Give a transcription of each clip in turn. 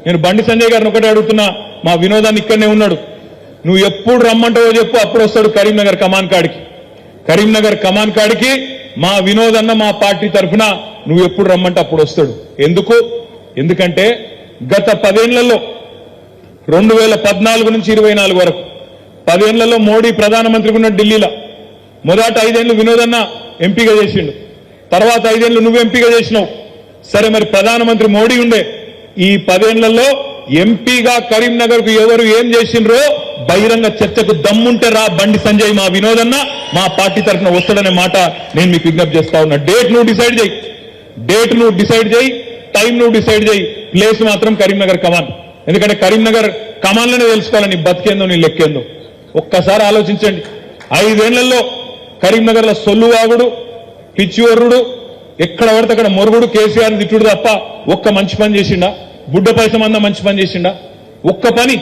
నేను బండి సంజయ్ గారిని ఒకటే అడుగుతున్నా, మా వినోదాన్ని ఇక్కడనే ఉన్నాడు, నువ్వు ఎప్పుడు రమ్మంటావో చెప్పు, అప్పుడు వస్తాడు కరీంనగర్ కమాన్ కాడికి. కరీంనగర్ కమాన్ కాడికి మా వినోదన్న మా పార్టీ తరఫున నువ్వు ఎప్పుడు రమ్మంటే అప్పుడు వస్తాడు. ఎందుకంటే గత 10 ఏళ్లలో 2014 నుంచి 24 వరకు 10 ఏళ్లలో మోడీ ప్రధానమంత్రిగా ఉన్న ఢిల్లీలో మొదట 5 ఏళ్లు వినోదన్న ఎంపీగా చేసిండు, తర్వాత 5 ఏళ్లు నువ్వు ఎంపీగా చేసినావు. సరే, మరి ప్రధానమంత్రి మోడీ ఉండే ఈ 10 ఏళ్లలో ఎంపీగా కరీంనగర్ కు ఎవరు ఏం చేసిండ్రో బహిరంగ చర్చకు దమ్ముంటే రా బండి సంజయ్, మా వినోదన్న మా పార్టీ తరఫున వస్తాడనే మాట నేను మీకు విజ్ఞప్తి చేస్తా ఉన్నా. డేట్ నువ్వు డిసైడ్ చేయి, టైం నువ్వు డిసైడ్ చేయి, ప్లేస్ మాత్రం కరీంనగర్ కమాన్. ఎందుకంటే కరీంనగర్ కమాన్లోనే తెలుసుకోవాలి నీ బతికేందో నీ లెక్కేందో. ఒక్కసారి ఆలోచించండి, 5 ఏళ్లలో కరీంనగర్ లో సొల్లువాగుడు, పిచ్చివర్రుడు, ఎక్కడ పడితే అక్కడ మొరుగుడు, కేసీఆర్ తిట్టుడు తప్ప ఒక్క మంచి పని చేసిండా? బుడ్డ పైసమందా మంచి పని చేసిండా? ఒక్క పని.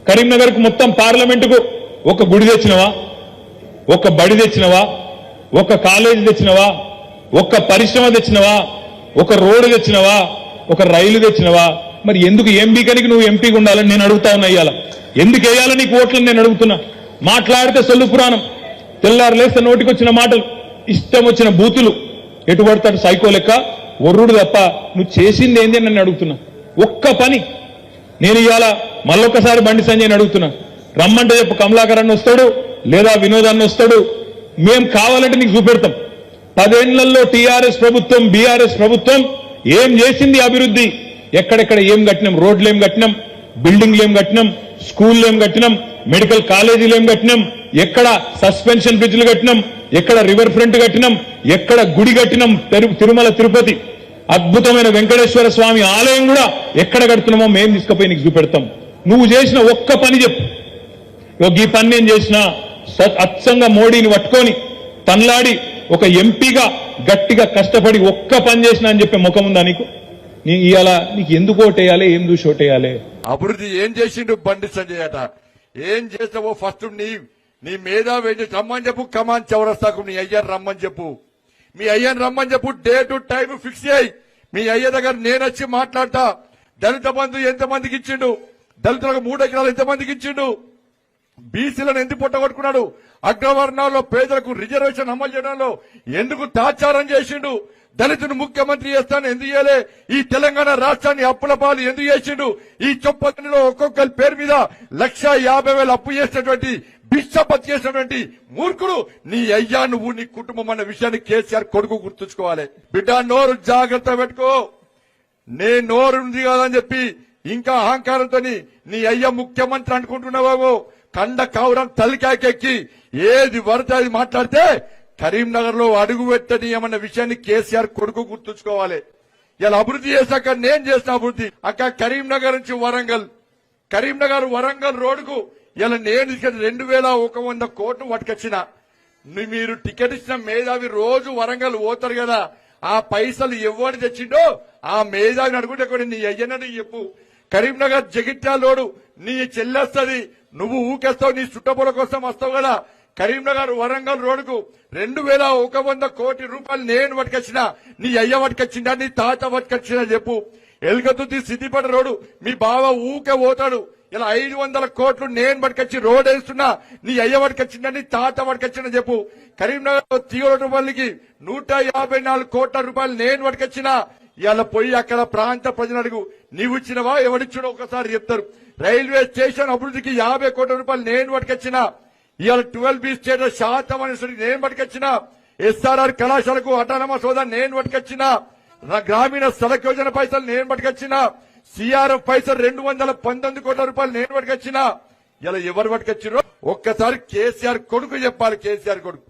కరీంనగర్ కు మొత్తం పార్లమెంటుకు ఒక గుడి తెచ్చినవా, ఒక బడి తెచ్చినవా, ఒక కాలేజీ తెచ్చినవా, ఒక పరిశ్రమ తెచ్చినవా, ఒక రోడ్డు తెచ్చినవా, ఒక రైలు తెచ్చినవా? మరి ఎందుకు ఎంపీకనికి నువ్వు ఎంపీగా ఉండాలని నేను అడుగుతా ఉన్నా. ఇయ్యాల ఎందుకు వేయాలని నీకు ఓట్లని నేను అడుగుతున్నా. మాట్లాడితే సొల్లు పురాణం, తెల్లారు లేస్తే నోటికి వచ్చిన మాటలు, ఇష్టం వచ్చిన బూతులు, ఎటు పడతాడు సైకో లెక్క ఒర్రుడు తప్ప నువ్వు చేసింది ఏంది అని నన్ను అడుగుతున్నా. ఒక్క పని. నేను ఇవాళ మళ్ళొక్కసారి బండి సంజయ్ని అడుగుతున్నా, రమ్మంటే చెప్పు, కమలాకర్ అన్న వస్తాడు లేదా వినోదాన్ని వస్తాడు, మేం కావాలంటే నీకు చూపెడతాం. 10 ఏళ్లలో టీఆర్ఎస్ ప్రభుత్వం, బీఆర్ఎస్ ప్రభుత్వం ఏం చేసింది అభివృద్ధి, ఎక్కడెక్కడ ఏం కట్టినాం, రోడ్లు ఏం కట్టినాం, బిల్డింగ్లు ఏం కట్టినాం, స్కూళ్ళు ఏం కట్టినాం, మెడికల్ కాలేజీలు ఏం కట్టినాం, ఎక్కడ సస్పెన్షన్ బ్రిడ్జ్లు కట్టినాం, ఎక్కడ రివర్ ఫ్రంట్ కట్టినాం, ఎక్కడ గుడి కట్టినాం, తిరుమల తిరుపతి అద్భుతమైన వెంకటేశ్వర స్వామి ఆలయం కూడా ఎక్కడ కడుతున్నామో మేము తీసుకుపోయి నీకు చూపెడతాం. నువ్వు చేసిన ఒక్క పని చెప్పు. ఈ పని నేను చేసిన అచ్చంగా మోడీని పట్టుకొని తన్లాడి ఒక ఎంపీగా గట్టిగా కష్టపడి ఒక్క పని చేసినా అని చెప్పే ముఖం ఉందా నీకు? ఇవాళ నీకు ఎందుకు ఓటేయాలి, ఏం చూసి ఓటేయాలి? అభివృద్ధి ఏం చేసిండు బండి సంజయ్ అట, ఏం చేస్తావో ఫస్ట్ నీ మేధావి రమ్మని చెప్పు, కమాన్ చౌరస్తాకు నీ అయ్యని రమ్మని చెప్పు, మీ అయ్యని రమ్మని చెప్పు, డేటు టైం ఫిక్స్ చేయి. మీ అయ్య దగ్గర నేను వచ్చి మాట్లాడతా. దళిత బంధు ఎంతమందికి ఇచ్చిండు, దళితులకు 3 ఎకరాలు ఎంతమందికి ఇచ్చిండు, బీసీలను ఎందుకు పొట్టగొట్టుకున్నాడు, అగ్రవర్ణాల్లో పేదలకు రిజర్వేషన్ అమలు చేయడంలో ఎందుకు తాచారం చేసిండు, దళితును ముఖ్యమంత్రి చేస్తాను ఎందుకు చేయలే, ఈ తెలంగాణ రాష్ట్రాన్ని అప్పుల పాలు ఎందుకు చేసిండు, ఈ చొప్పదిలో ఒక్కొక్కరి పేరు మీద 1,50,000 అప్పు చేసినటువంటి బిచ్చపతి చేసినటువంటి మూర్ఖుడు నీ అయ్యా, నువ్వు నీ కుటుంబం అన్న విషయాన్ని కేసీఆర్ కొడుకు గుర్తుంచుకోవాలి. బిడ్డ నోరు జాగ్రత్త పెట్టుకో. నే నోరు ఉంది కాదని చెప్పి ఇంకా అహంకారంతో నీ అయ్య ముఖ్యమంత్రి అనుకుంటున్నావు, కండ కావురం తల్లికాకెక్కి ఏది వరద అది మాట్లాడితే కరీంనగర్ లో అడుగు పెట్టనీయమన్న విషయాన్ని కేసీఆర్ కొడుకు గుర్తుంచుకోవాలి. ఇలా అభివృద్ధి చేశాక నేను చేసిన అభివృద్ధి అక్క కరీంనగర్ నుంచి వరంగల్ రోడ్డుకు ఇలా నేను 2,100 కోట్లు పట్టుకొచ్చిన. మీరు టికెట్ ఇచ్చిన మేధావి రోజు వరంగల్ పోతారు కదా, ఆ పైసలు ఎవరు తెచ్చిండో ఆ మేధావిని అడుగుంటే కూడా నీ అయ్యనని చెప్పు. కరీంనగర్ జగిత్యాలోడు నీ చెల్లెస్తుంది, నువ్వు ఊకేస్తావు, నీ చుట్టపుల కోసం వస్తావు కదా. కరీంనగర్ వరంగల్ రోడ్డుకు 2,100 కోట్ల రూపాయలు నేను పట్టుకొచ్చిన, నీ అయ్య పట్టుకొచ్చిందా, నీ తాత పట్టుకొచ్చినా చెప్పు. ఎల్గతుద్ది సిద్దిపేట రోడ్డు మీ బావ ఊకే పోతాడు, ఇలా 500 కోట్లు నేను పట్టుకొచ్చి రోడ్ వేస్తున్నా, నీ అయ్య పట్టుకొచ్చిందా, నీ తాత పట్టుకొచ్చినా చెప్పు. కరీంనగర్ తీగొట్టుపల్లికి 154 కోట్ల రూపాయలు నేను పట్టుకొచ్చిన. ఇలా పోయి అక్కడ ప్రాంత ప్రజలు అడుగు, నీవు ఇచ్చినవా ఎవరిచ్చినో ఒకసారి చెప్తారు. రైల్వే స్టేషన్ అభివృద్ధికి 50 కోట్ల రూపాయలు నేను పట్టుకొచ్చిన. ఇవాళ 12B స్టేటస్ శాతం అనేసరి నేను పట్టుకొచ్చిన. SRR కళాశాలకు అటానమస్ హోదా నేను పట్టుకొచ్చిన. గ్రామీణ సడక్ యోజన పైసలు నేను పట్టుకొచ్చిన. CRF పైసలు 219 కోట్ల రూపాయలు నేను పట్టుకొచ్చిన. ఇలా ఎవరు పట్టుకొచ్చిరో ఒక్కసారి కేసీఆర్ కొడుకు చెప్పాలి. కేసీఆర్ కొడుకు